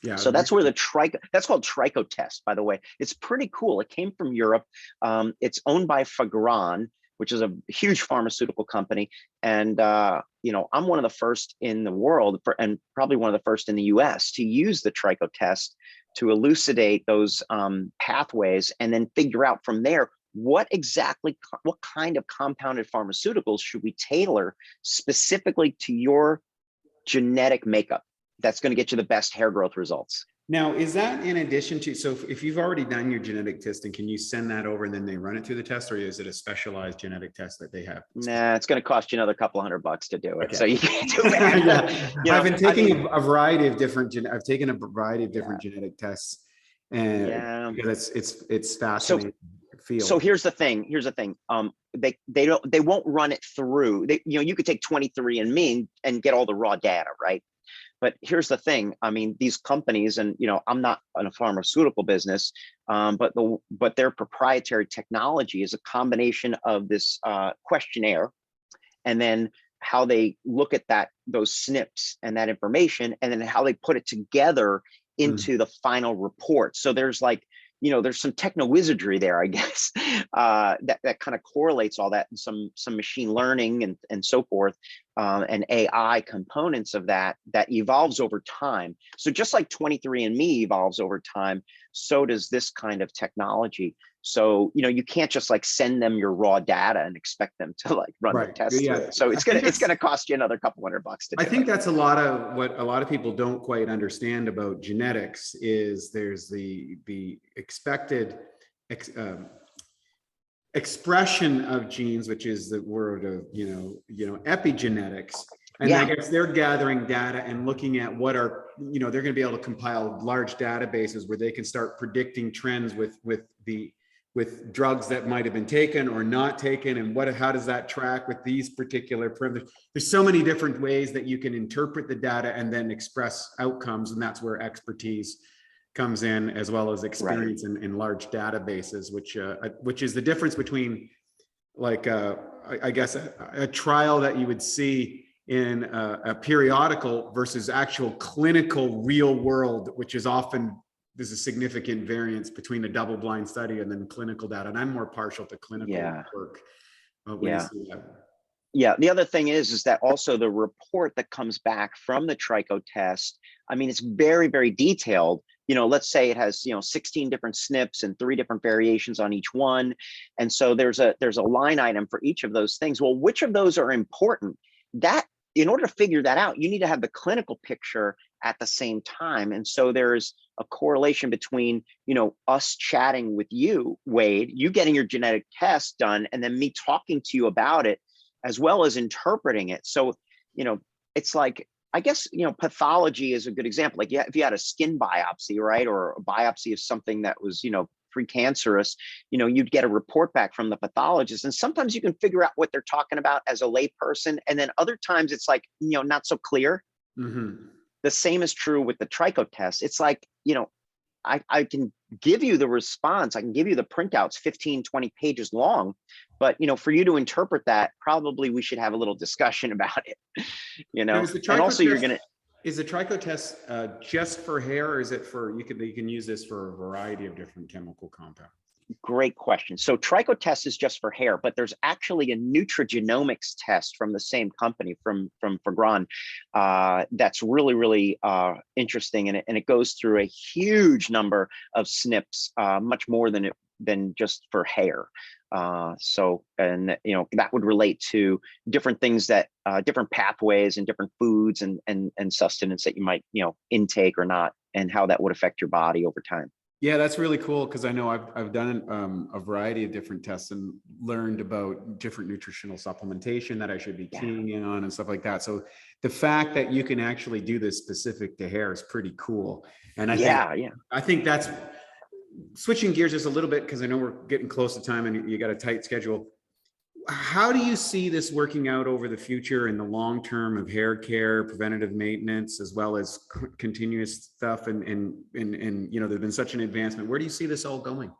Yeah. So that's where that's called Tricho test, by the way. It's pretty cool. It came from Europe. It's owned by Fagron, which is a huge pharmaceutical company. And, I'm one of the first in the world, and probably one of the first in the US to use the Tricho test to elucidate those pathways, and then figure out from there what kind of compounded pharmaceuticals should we tailor specifically to your genetic makeup that's going to get you the best hair growth results. Now, is that in addition to, so if you've already done your genetic testing, can you send that over and then they run it through the test, or is it a specialized genetic test that they have? Nah, it's going to cost you another couple $100 to do it. Okay. So you can't do it. Yeah. I've been taking a variety of different, genetic tests, and because it's fascinating field. So here's the thing. They won't run it through. You could take 23andMe and get all the raw data, right? But here's the thing. I mean, these companies, and I'm not in a pharmaceutical business, but their proprietary technology is a combination of this questionnaire, and then how they look at those SNPs and that information, and then how they put it together into the final report. So there's there's some techno wizardry there, I guess, that kind of correlates all that, and some machine learning and so forth, and AI components of that evolves over time. So just like 23andMe evolves over time, so does this kind of technology. So, you can't just send them your raw data and expect them to run the test. Yeah. So it's gonna cost you another couple $100 to do. I think that's a lot of what a lot of people don't quite understand about genetics is there's the expected expression of genes, which is the word of epigenetics. And I guess they're gathering data and looking at what are, they're going to be able to compile large databases where they can start predicting trends with drugs that might have been taken or not taken, and how does that track with these particular parameters. There's so many different ways that you can interpret the data and then express outcomes, and that's where expertise comes in, as well as experience in large databases, which is the difference between I guess a trial that you would see in a periodical versus actual clinical real world, which is often there's a significant variance between a double-blind study and then clinical data. And I'm more partial to clinical work. The other thing is that also the report that comes back from the Tricho test, I mean, it's very, very detailed. Let's say it has 16 different SNPs and 3 different variations on each one. And so there's a line item for each of those things. Well, which of those are important? That in order to figure that out, you need to have the clinical picture at the same time. And so there's a correlation between, us chatting with you, Wade, you getting your genetic test done, and then me talking to you about it, as well as interpreting it. So, it's I guess, pathology is a good example. If you had a skin biopsy, right, or a biopsy of something that was, precancerous, you'd get a report back from the pathologist, and sometimes you can figure out what they're talking about as a lay person, and then other times it's not so clear. The same is true with the Tricho test. It's I can give you the response, I can give you the printouts 15, 20 pages long, but for you to interpret that, probably we should have a little discussion about it. And also Is the tricho test just for hair, or is it for, you can use this for a variety of different chemical compounds? Great question. So tricho test is just for hair, but there's actually a nutrigenomics test from the same company, from Fagron, that's really, really interesting, and it goes through a huge number of SNPs, much more than just for hair. And that would relate to different things, that different pathways and different foods and sustenance that you might intake or not, and how that would affect your body over time. Yeah, that's really cool, because I know I've done a variety of different tests and learned about different nutritional supplementation that I should be keying in on and stuff like that. So the fact that you can actually do this specific to hair is pretty cool. And I think that's switching gears just a little bit, because I know we're getting close to time and you got a tight schedule. How do you see this working out over the future in the long term of hair care, preventative maintenance, as well as continuous stuff? And there's been such an advancement. Where do you see this all going?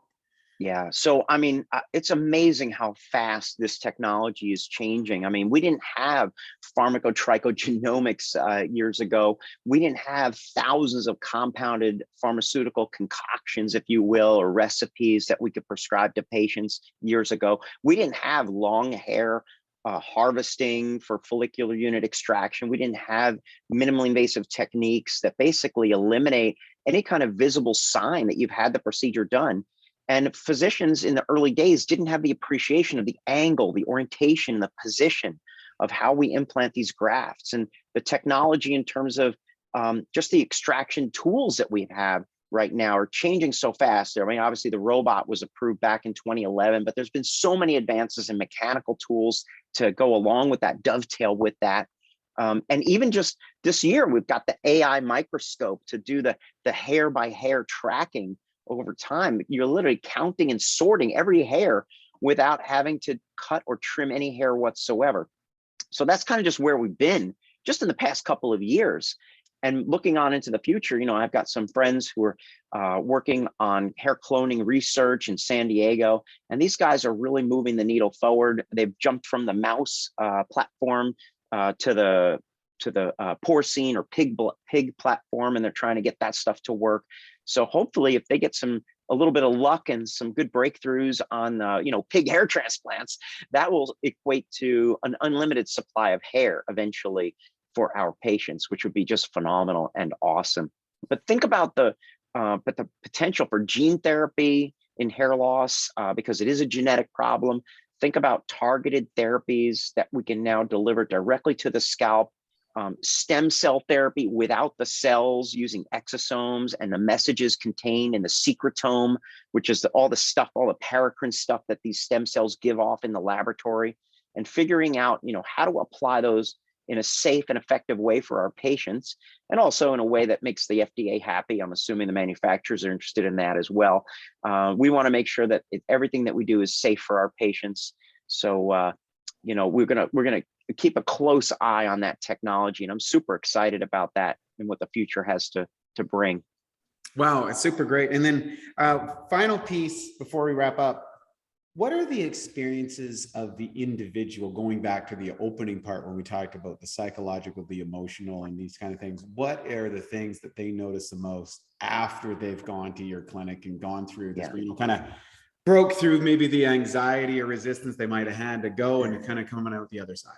Yeah, so I mean, it's amazing how fast this technology is changing. I mean, we didn't have pharmacotrichogenomics years ago. We didn't have thousands of compounded pharmaceutical concoctions, if you will, or recipes that we could prescribe to patients years ago. We didn't have long hair harvesting for follicular unit extraction. We didn't have minimally invasive techniques that basically eliminate any kind of visible sign that you've had the procedure done. And physicians in the early days didn't have the appreciation of the angle, the orientation, the position of how we implant these grafts, and the technology in terms of just the extraction tools that we have right now are changing so fast. I mean, obviously the robot was approved back in 2011, but there's been so many advances in mechanical tools to go along with that, dovetail with that. And even just this year, we've got the AI microscope to do the hair by hair tracking. Over time, you're literally counting and sorting every hair without having to cut or trim any hair whatsoever. So that's kind of just where we've been just in the past couple of years. And looking on into the future, I've got some friends who are working on hair cloning research in San Diego, and these guys are really moving the needle forward. They've jumped from the mouse platform to the porcine or pig platform, and they're trying to get that stuff to work. So hopefully, if they get a little bit of luck and some good breakthroughs on pig hair transplants, that will equate to an unlimited supply of hair eventually for our patients, which would be just phenomenal and awesome. But think about the potential for gene therapy in hair loss, because it is a genetic problem. Think about targeted therapies that we can now deliver directly to the scalp. Stem cell therapy without the cells, using exosomes and the messages contained in the secretome, which is all the paracrine stuff that these stem cells give off in the laboratory, and figuring out, how to apply those in a safe and effective way for our patients, and also in a way that makes the FDA happy. I'm assuming the manufacturers are interested in that as well. We want to make sure that everything that we do is safe for our patients. So, we're gonna keep a close eye on that technology, and I'm super excited about that and what the future has to bring. Wow, it's super great. And then final piece before we wrap up, what are the experiences of the individual, going back to the opening part when we talked about the psychological, the emotional, and these kind of things? What are the things that they notice the most after they've gone to your clinic and gone through this, kind of broke through maybe the anxiety or resistance they might have had to go, and you're kind of coming out the other side?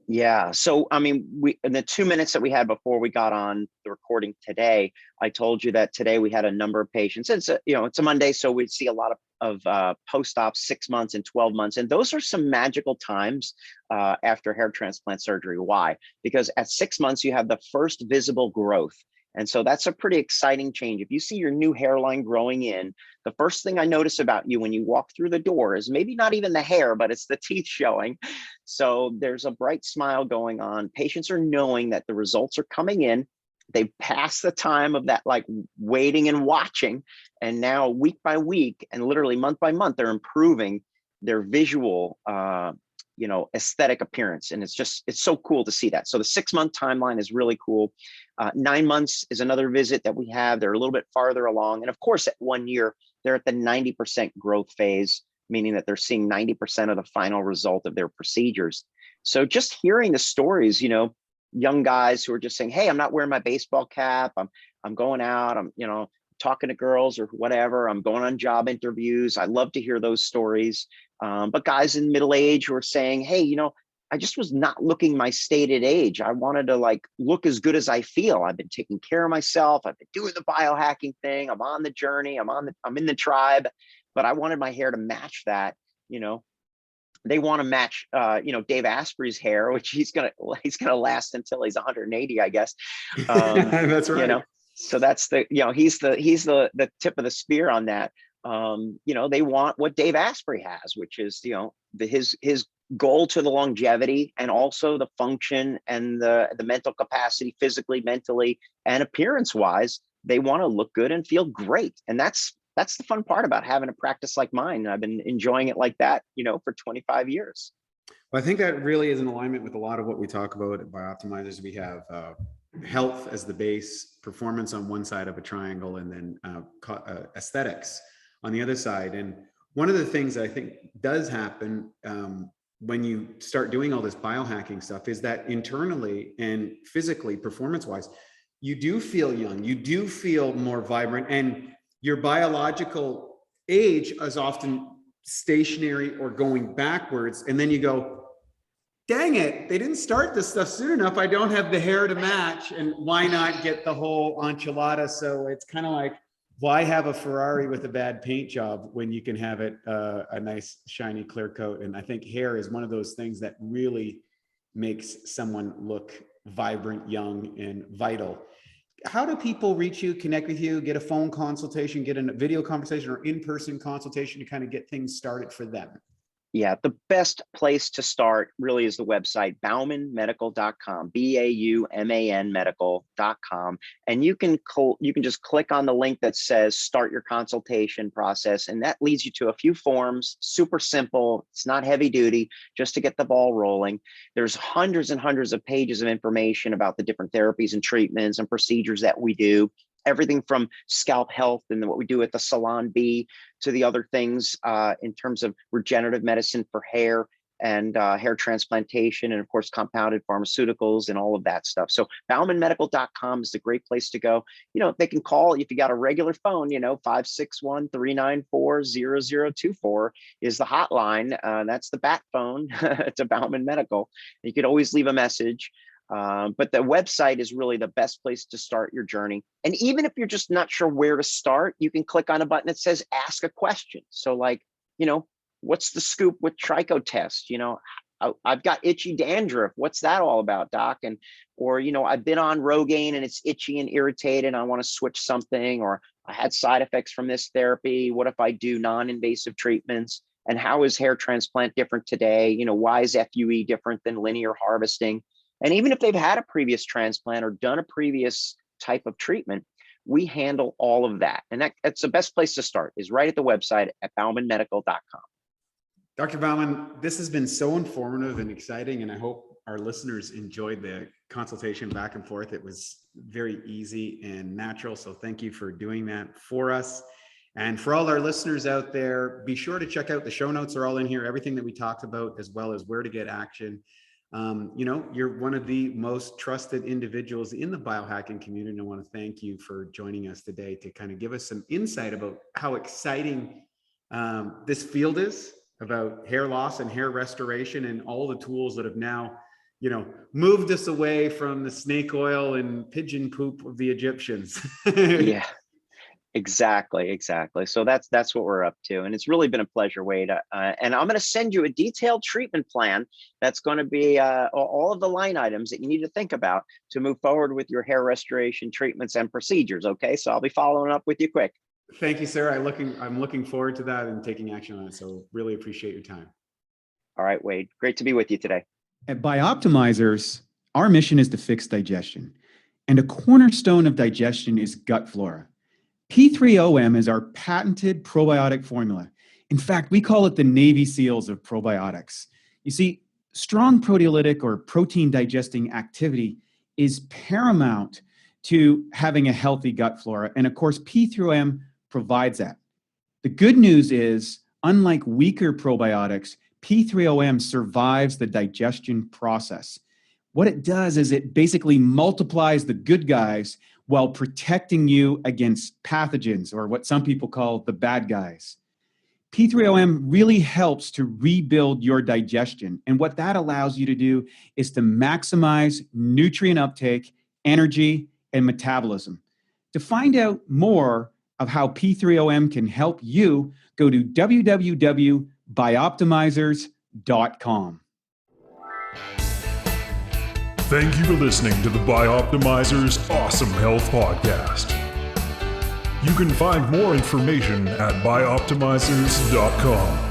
Yeah. So, I mean, in the 2 minutes that we had before we got on the recording today, I told you that today we had a number of patients. It's a Monday, so we see a lot of post-op 6 months and 12 months. And those are some magical times after hair transplant surgery. Why? Because at 6 months, you have the first visible growth. And so that's a pretty exciting change. If you see your new hairline growing in, the first thing I notice about you when you walk through the door is maybe not even the hair, but it's the teeth showing. So there's a bright smile going on. Patients are knowing that the results are coming in. They've passed the time of that waiting and watching. And now week by week and literally month by month, they're improving their visual aesthetic appearance. And it's so cool to see that. So the 6 month timeline is really cool. 9 months is another visit that we have. They're a little bit farther along. And of course, at 1 year, they're at the 90% growth phase, meaning that they're seeing 90% of the final result of their procedures. So just hearing the stories, young guys who are just saying, hey, I'm not wearing my baseball cap. I'm going out. I'm, talking to girls or whatever. I'm going on job interviews. I love to hear those stories. But guys in middle age who are saying, hey, I just was not looking my stated age. I wanted to like look as good as I feel. I've been taking care of myself. I've been doing the biohacking thing. I'm on the journey. I'm in the tribe, but I wanted my hair to match that. They want to match, Dave Asprey's hair, which he's gonna last until he's 180, I guess. That's right. So that's he's the tip of the spear on that. They want what Dave Asprey has, which is his goal to the longevity and also the function and the mental capacity, physically, mentally, and appearance wise. They want to look good and feel great, and that's the fun part about having a practice like mine. I've been enjoying it like that, for 25 years. Well, I think that really is in alignment with a lot of what we talk about at Bioptimizers. We have health as the base, performance on one side of a triangle, and then aesthetics on the other side. And one of the things that I think does happen when you start doing all this biohacking stuff is that internally and physically, performance-wise, you do feel young, you do feel more vibrant, and your biological age is often stationary or going backwards. And then you go, dang it, they didn't start this stuff soon enough. I don't have the hair to match. And why not get the whole enchilada? So it's kind of like, why have a Ferrari with a bad paint job when you can have it a nice, shiny, clear coat? And I think hair is one of those things that really makes someone look vibrant, young, and vital. How do people reach you, connect with you, get a phone consultation, get a video conversation or in-person consultation to kind of get things started for them? Yeah, the best place to start really is the website, baumanmedical.com, BAUMAN medical.com. And you can just click on the link that says start your consultation process. And that leads you to a few forms, super simple. It's not heavy duty, just to get the ball rolling. There's hundreds and hundreds of pages of information about the different therapies and treatments and procedures that we do. Everything from scalp health and what we do at the Salon B to the other things in terms of regenerative medicine for hair and hair transplantation, and of course, compounded pharmaceuticals and all of that stuff. So baumanmedical.com is a great place to go. They can call if you got a regular phone, 561-394-0024 is the hotline. That's the bat phone to Bauman Medical. You could always leave a message. But the website is really the best place to start your journey. And even if you're just not sure where to start, you can click on a button that says ask a question. So like, what's the scoop with tricho test? I've got itchy dandruff. What's that all about, doc? Or I've been on Rogaine and it's itchy and irritated and I want to switch something, or I had side effects from this therapy. What if I do non-invasive treatments? And how is hair transplant different today? Why is FUE different than linear harvesting? And even if they've had a previous transplant or done a previous type of treatment, we handle all of that. And that's the best place to start, is right at the website at baumanmedical.com. Dr. Bauman, this has been so informative and exciting, and I hope our listeners enjoyed the consultation back and forth. It was very easy and natural, so thank you for doing that for us. And for all our listeners out there, be sure to check out the show notes. Are all in here, everything that we talked about, as well as where to get action. You're one of the most trusted individuals in the biohacking community, and I want to thank you for joining us today to kind of give us some insight about how exciting this field is about hair loss and hair restoration, and all the tools that have now, moved us away from the snake oil and pigeon poop of the Egyptians. Yeah. Exactly. So that's what we're up to. And it's really been a pleasure, Wade. And I'm going to send you a detailed treatment plan that's going to be all of the line items that you need to think about to move forward with your hair restoration treatments and procedures. Okay. So I'll be following up with you quick. Thank you, sir. I'm looking forward to that and taking action on it. So really appreciate your time. All right, Wade. Great to be with you today. At Bioptimizers, our mission is to fix digestion. And a cornerstone of digestion is gut flora. P3OM is our patented probiotic formula. In fact, we call it the Navy SEALs of probiotics. You see, strong proteolytic or protein digesting activity is paramount to having a healthy gut flora. And of course, P3OM provides that. The good news is, unlike weaker probiotics, P3OM survives the digestion process. What it does is it basically multiplies the good guys while protecting you against pathogens, or what some people call the bad guys. P3OM really helps to rebuild your digestion. And what that allows you to do is to maximize nutrient uptake, energy, and metabolism. To find out more of how P3OM can help you, go to www.bioptimizers.com. Thank you for listening to the Bioptimizers Awesome Health Podcast. You can find more information at bioptimizers.com.